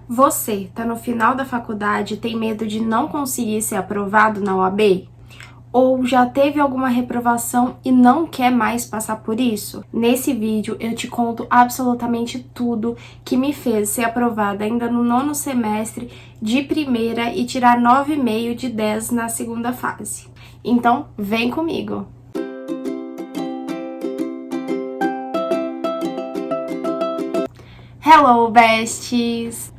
Você tá no final da faculdade e tem medo de não conseguir ser aprovado na OAB? Ou já teve alguma reprovação e não quer mais passar por isso? Nesse vídeo eu te conto absolutamente tudo que me fez ser aprovada ainda no 9º semestre de primeira e tirar 9,5 de 10 na segunda fase. Então, vem comigo! Hello, besties!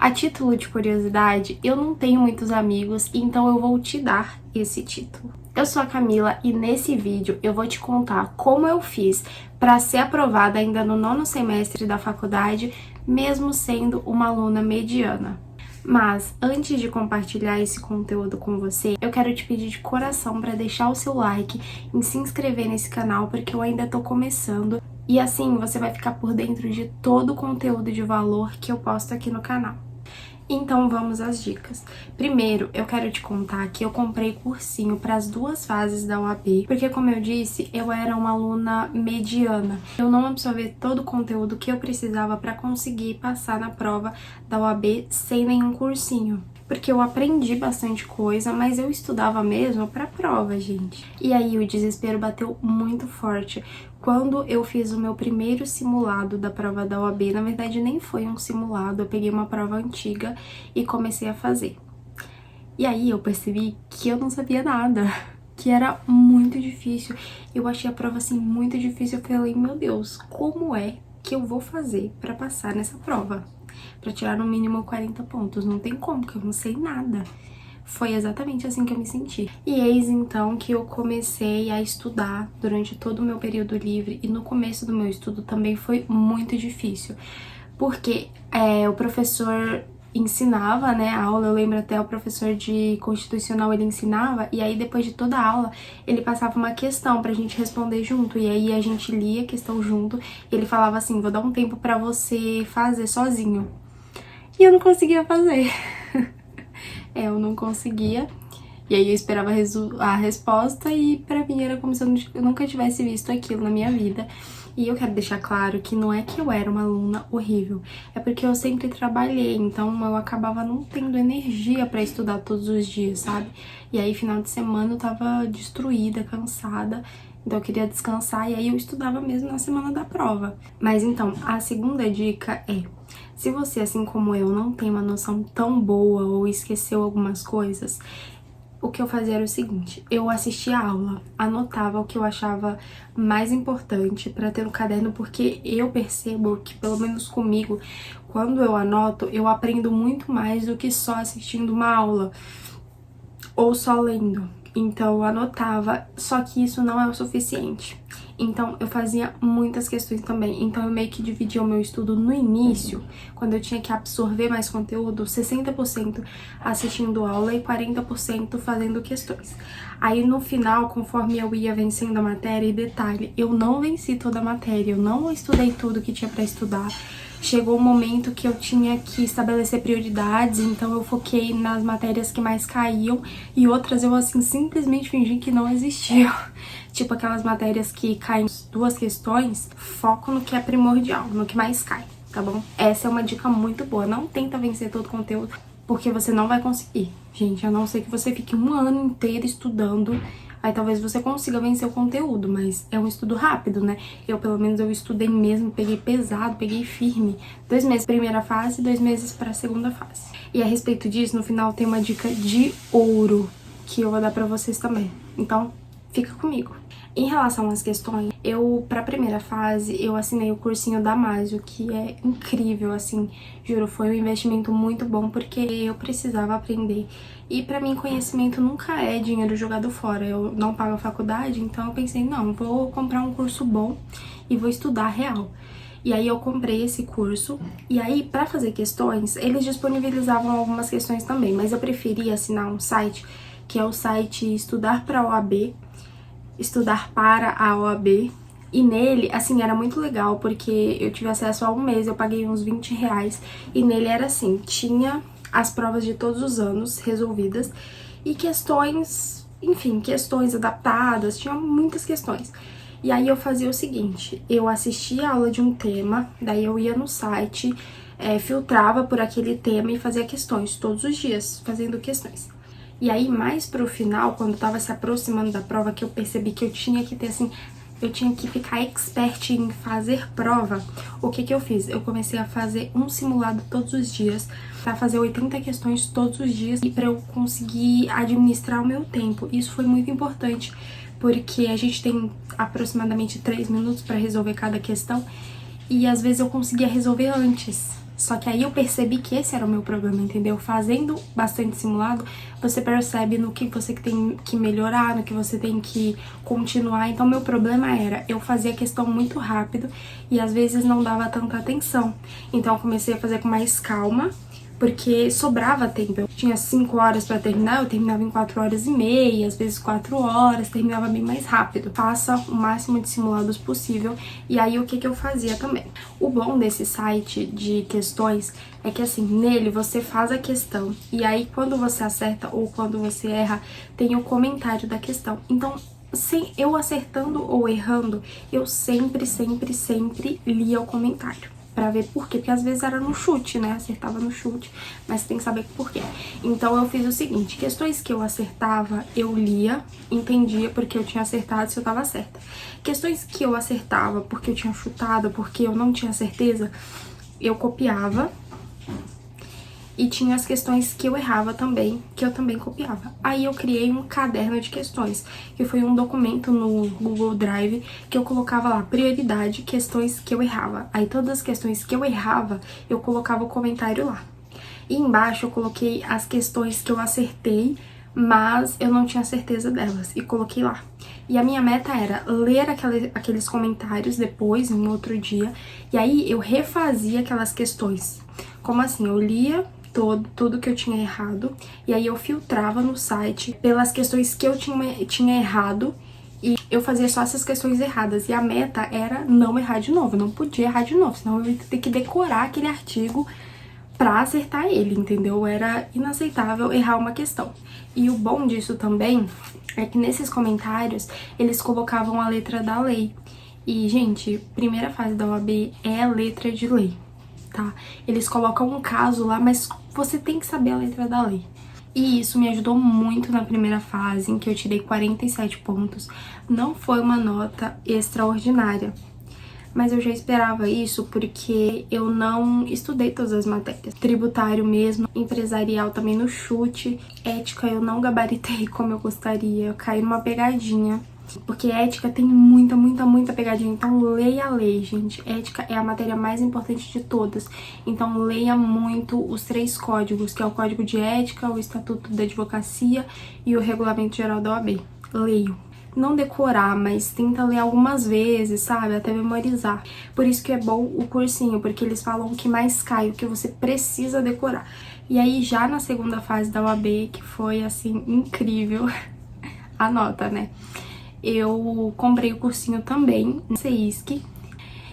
A título de curiosidade, eu não tenho muitos amigos, então eu vou te dar esse título. Eu sou a Camila e nesse vídeo eu vou te contar como eu fiz para ser aprovada ainda no 9º semestre da faculdade, mesmo sendo uma aluna mediana. Mas antes de compartilhar esse conteúdo com você, eu quero te pedir de coração para deixar o seu like e se inscrever nesse canal, porque eu ainda tô começando. E assim você vai ficar por dentro de todo o conteúdo de valor que eu posto aqui no canal. Então vamos às dicas. Primeiro, eu quero te contar que eu comprei cursinho para as 2 fases da UAB, porque como eu disse, eu era uma aluna mediana. Eu não absorvi todo o conteúdo que eu precisava para conseguir passar na prova da UAB sem nenhum cursinho. Porque eu aprendi bastante coisa, mas eu estudava mesmo pra prova, gente. E aí o desespero bateu muito forte quando eu fiz o meu primeiro simulado da prova da OAB. Na verdade, nem foi um simulado, eu peguei uma prova antiga e comecei a fazer. E aí eu percebi que eu não sabia nada, que era muito difícil. Eu achei a prova assim muito difícil, eu falei, meu Deus, como é que eu vou fazer pra passar nessa prova? Pra tirar no mínimo 40 pontos, não tem como, que eu não sei nada. Foi exatamente assim que eu me senti. E eis então que eu comecei a estudar durante todo o meu período livre, e no começo do meu estudo também foi muito difícil, porque o professor ensinava, né, a aula, eu lembro até o professor de Constitucional, ele ensinava, e aí depois de toda a aula, ele passava uma questão pra gente responder junto, e aí a gente lia a questão junto, e ele falava assim, vou dar um tempo pra você fazer sozinho. E eu não conseguia fazer. Eu não conseguia, e aí eu esperava a resposta, e pra mim era como se eu nunca tivesse visto aquilo na minha vida. E eu quero deixar claro que não é que eu era uma aluna horrível, é porque eu sempre trabalhei, então eu acabava não tendo energia pra estudar todos os dias, sabe? E aí final de semana eu tava destruída, cansada, então eu queria descansar, e aí eu estudava mesmo na semana da prova. Mas então, a segunda dica é, se você, assim como eu, não tem uma noção tão boa ou esqueceu algumas coisas, o que eu fazia era o seguinte, eu assistia a aula, anotava o que eu achava mais importante pra ter no caderno, porque eu percebo que, pelo menos comigo, quando eu anoto, eu aprendo muito mais do que só assistindo uma aula ou só lendo. Então eu anotava, só que isso não é o suficiente. Então eu fazia muitas questões também, então eu meio que dividia o meu estudo no início, quando eu tinha que absorver mais conteúdo, 60% assistindo aula e 40% fazendo questões. Aí no final, conforme eu ia vencendo a matéria, e detalhe, eu não venci toda a matéria, eu não estudei tudo que tinha pra estudar. Chegou um momento que eu tinha que estabelecer prioridades, então eu foquei nas matérias que mais caíam e outras eu, assim, simplesmente fingi que não existiam. Tipo aquelas matérias que caem 2 questões, foco no que é primordial, no que mais cai, tá bom? Essa é uma dica muito boa, não tenta vencer todo o conteúdo, porque você não vai conseguir. Gente, a não ser que você fique um ano inteiro estudando, aí talvez você consiga vencer o conteúdo, mas é um estudo rápido, né? Eu, pelo menos, eu estudei mesmo, peguei pesado, peguei firme. 2 meses primeira fase, 2 meses pra segunda fase. E a respeito disso, no final tem uma dica de ouro que eu vou dar pra vocês também. Então, fica comigo. Em relação às questões, pra primeira fase, eu assinei o cursinho da Damásio, que é incrível, assim, juro, foi um investimento muito bom, porque eu precisava aprender. E pra mim, conhecimento nunca é dinheiro jogado fora, eu não pago a faculdade, então eu pensei, não, vou comprar um curso bom e vou estudar real. E aí eu comprei esse curso, e aí pra fazer questões, eles disponibilizavam algumas questões também, mas eu preferi assinar um site, que é o site Estudar para a OAB, e nele, assim, era muito legal, porque eu tive acesso a um mês, eu paguei uns 20 reais, e nele era assim, tinha as provas de todos os anos resolvidas, e questões, enfim, questões adaptadas, tinha muitas questões. E aí eu fazia o seguinte, eu assistia a aula de um tema, daí eu ia no site, filtrava por aquele tema e fazia questões todos os dias, fazendo questões. E aí, mais pro final, quando tava se aproximando da prova, que eu percebi que eu tinha que ter, assim, eu tinha que ficar expert em fazer prova, o que que eu fiz? Eu comecei a fazer um simulado todos os dias, pra fazer 80 questões todos os dias e pra eu conseguir administrar o meu tempo. Isso foi muito importante, porque a gente tem aproximadamente 3 minutos pra resolver cada questão e às vezes eu conseguia resolver antes. Só que aí eu percebi que esse era o meu problema, entendeu? Fazendo bastante simulado, você percebe no que você tem que melhorar, no que você tem que continuar. Então, meu problema era, eu fazia a questão muito rápido e às vezes não dava tanta atenção. Então, eu comecei a fazer com mais calma, porque sobrava tempo. Eu tinha 5 horas pra terminar, eu terminava em 4 horas e meia, às vezes 4 horas, terminava bem mais rápido. Faça o máximo de simulados possível. E aí, o que que eu fazia também? O bom desse site de questões é que, assim, nele você faz a questão, e aí quando você acerta ou quando você erra, tem o comentário da questão. Então, sem eu acertando ou errando, eu sempre lia o comentário. Pra ver por quê, porque às vezes era no chute, né? Acertava no chute, mas tem que saber por quê. Então eu fiz o seguinte, questões que eu acertava, eu lia, entendia porque eu tinha acertado se eu tava certa. Questões que eu acertava porque eu tinha chutado, porque eu não tinha certeza, eu copiava. E tinha as questões que eu errava também, que eu também copiava. Aí eu criei um caderno de questões, que foi um documento no Google Drive, que eu colocava lá, prioridade, questões que eu errava. Aí todas as questões que eu errava, eu colocava o comentário lá. E embaixo eu coloquei as questões que eu acertei, mas eu não tinha certeza delas, e coloquei lá. E a minha meta era ler aqueles comentários depois, em outro dia, e aí eu refazia aquelas questões. Como assim? Eu lia tudo que eu tinha errado, e aí eu filtrava no site pelas questões que eu tinha errado, e eu fazia só essas questões erradas, e a meta era não errar de novo, eu não podia errar de novo, senão eu ia ter que decorar aquele artigo pra acertar ele, entendeu? Era inaceitável errar uma questão. E o bom disso também é que nesses comentários eles colocavam a letra da lei. E, gente, primeira fase da OAB é a letra de lei, tá? Eles colocam um caso lá, mas você tem que saber a letra da lei. E isso me ajudou muito na primeira fase, em que eu tirei 47 pontos. Não foi uma nota extraordinária, mas eu já esperava isso porque eu não estudei todas as matérias. Tributário mesmo, empresarial também no chute, ética eu não gabaritei como eu gostaria, eu caí numa pegadinha. Porque ética tem muita pegadinha, então leia a lei, gente. Ética é a matéria mais importante de todas, então leia muito os 3 códigos, que é o Código de Ética, o Estatuto da Advocacia e o Regulamento Geral da OAB. Leio. Não decorar, mas tenta ler algumas vezes, sabe? Até memorizar. Por isso que é bom o cursinho, porque eles falam o que mais cai, o que você precisa decorar. E aí, já na segunda fase da OAB, que foi, assim, incrível, a nota, né? Eu comprei o cursinho também, no CEISC,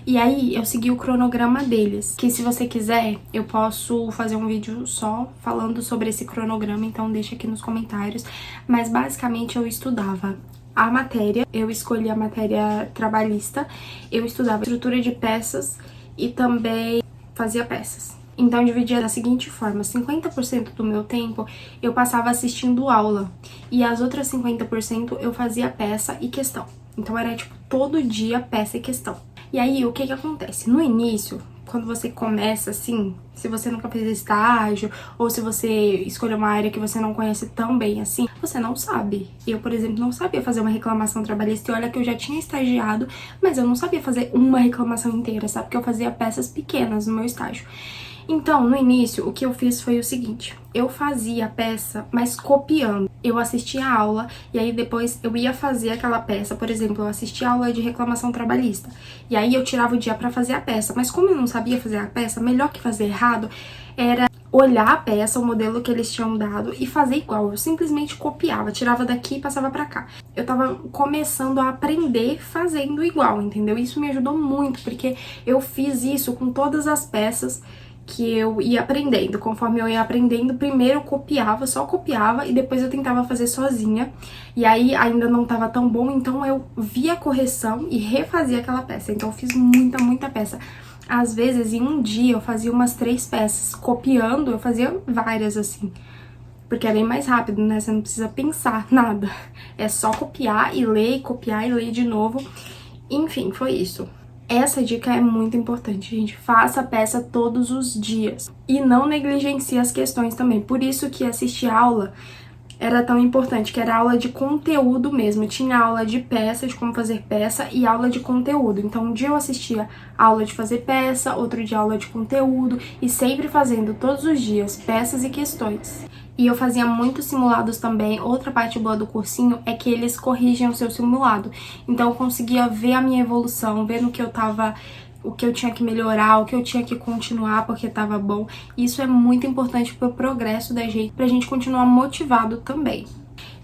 e aí eu segui o cronograma deles, que se você quiser, eu posso fazer um vídeo só falando sobre esse cronograma, então deixa aqui nos comentários. Mas basicamente eu estudava a matéria, eu escolhi a matéria trabalhista, eu estudava estrutura de peças e também fazia peças. Então, eu dividia da seguinte forma, 50% do meu tempo eu passava assistindo aula, e as outras 50% eu fazia peça e questão. Então, era tipo, todo dia peça e questão. E aí, o que que acontece? No início, quando você começa assim, se você nunca fez estágio, ou se você escolheu uma área que você não conhece tão bem assim, você não sabe. Eu, por exemplo, não sabia fazer uma reclamação trabalhista, e olha que eu já tinha estagiado, mas eu não sabia fazer uma reclamação inteira, sabe? Porque eu fazia peças pequenas no meu estágio. Então, no início, o que eu fiz foi o seguinte, eu fazia a peça, mas copiando. Eu assistia a aula, e aí depois eu ia fazer aquela peça. Por exemplo, eu assistia a aula de reclamação trabalhista, e aí eu tirava o dia pra fazer a peça. Mas como eu não sabia fazer a peça, melhor que fazer errado era olhar a peça, o modelo que eles tinham dado, e fazer igual. Eu simplesmente copiava, tirava daqui e passava pra cá. Eu tava começando a aprender fazendo igual, entendeu? Isso me ajudou muito, porque eu fiz isso com todas as peças que eu ia aprendendo. Conforme eu ia aprendendo, primeiro eu copiava, só copiava, e depois eu tentava fazer sozinha. E aí ainda não tava tão bom, então eu via a correção e refazia aquela peça. Então eu fiz muita peça. Às vezes, em um dia, eu fazia umas 3 peças. Copiando, eu fazia várias, assim. Porque é bem mais rápido, né? Você não precisa pensar nada. É só copiar e ler, copiar e ler de novo. Enfim, foi isso. Essa dica é muito importante, gente. Faça a peça todos os dias. E não negligencie as questões também. Por isso que assistir aula era tão importante, que era aula de conteúdo mesmo. Tinha aula de peça, de como fazer peça, e aula de conteúdo. Então, um dia eu assistia aula de fazer peça, outro dia aula de conteúdo, e sempre fazendo todos os dias peças e questões. E eu fazia muitos simulados também. Outra parte boa do cursinho é que eles corrigem o seu simulado. Então eu conseguia ver a minha evolução, ver no que eu tava, o que eu tinha que melhorar, o que eu tinha que continuar porque tava bom. Isso é muito importante pro progresso da gente, pra gente continuar motivado também.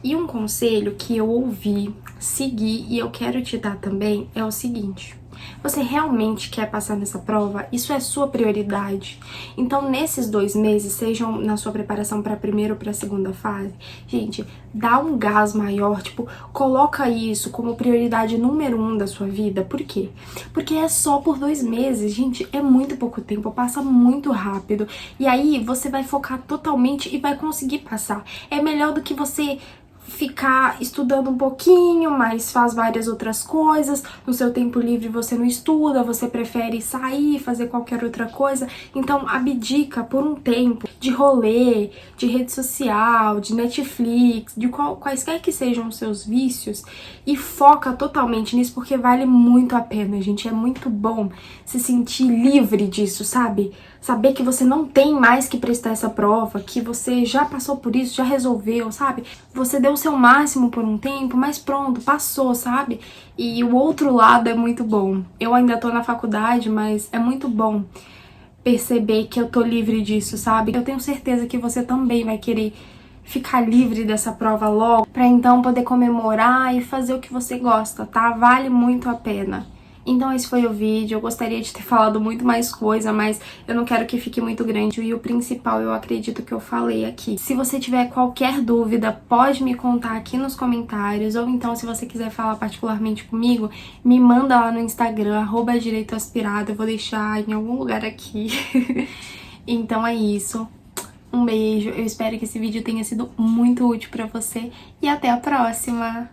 E um conselho que eu ouvi, segui e eu quero te dar também é o seguinte: você realmente quer passar nessa prova? Isso é sua prioridade? Então, nesses 2 meses, sejam na sua preparação para a primeira ou para a segunda fase, gente, dá um gás maior, tipo, coloca isso como prioridade número 1 da sua vida. Por quê? Porque é só por 2 meses, gente, é muito pouco tempo, passa muito rápido. E aí, você vai focar totalmente e vai conseguir passar. É melhor do que você ficar estudando um pouquinho, mas faz várias outras coisas. No seu tempo livre você não estuda, você prefere sair, fazer qualquer outra coisa. Então abdica por um tempo de rolê, de rede social, de Netflix, de quaisquer que sejam os seus vícios, e foca totalmente nisso, porque vale muito a pena, gente. É muito bom se sentir livre disso, sabe? Saber que você não tem mais que prestar essa prova, que você já passou por isso, já resolveu, sabe? Você deu o seu máximo por um tempo, mas pronto, passou, sabe? E o outro lado é muito bom. Eu ainda tô na faculdade, mas é muito bom perceber que eu tô livre disso, sabe? Eu tenho certeza que você também vai querer ficar livre dessa prova logo, pra então poder comemorar e fazer o que você gosta, tá? Vale muito a pena. Então esse foi o vídeo. Eu gostaria de ter falado muito mais coisa, mas eu não quero que fique muito grande, e o principal eu acredito que eu falei aqui. Se você tiver qualquer dúvida, pode me contar aqui nos comentários, ou então se você quiser falar particularmente comigo, me manda lá no Instagram, @direitoaspirado, eu vou deixar em algum lugar aqui. Então é isso. Um beijo, eu espero que esse vídeo tenha sido muito útil pra você, e até a próxima!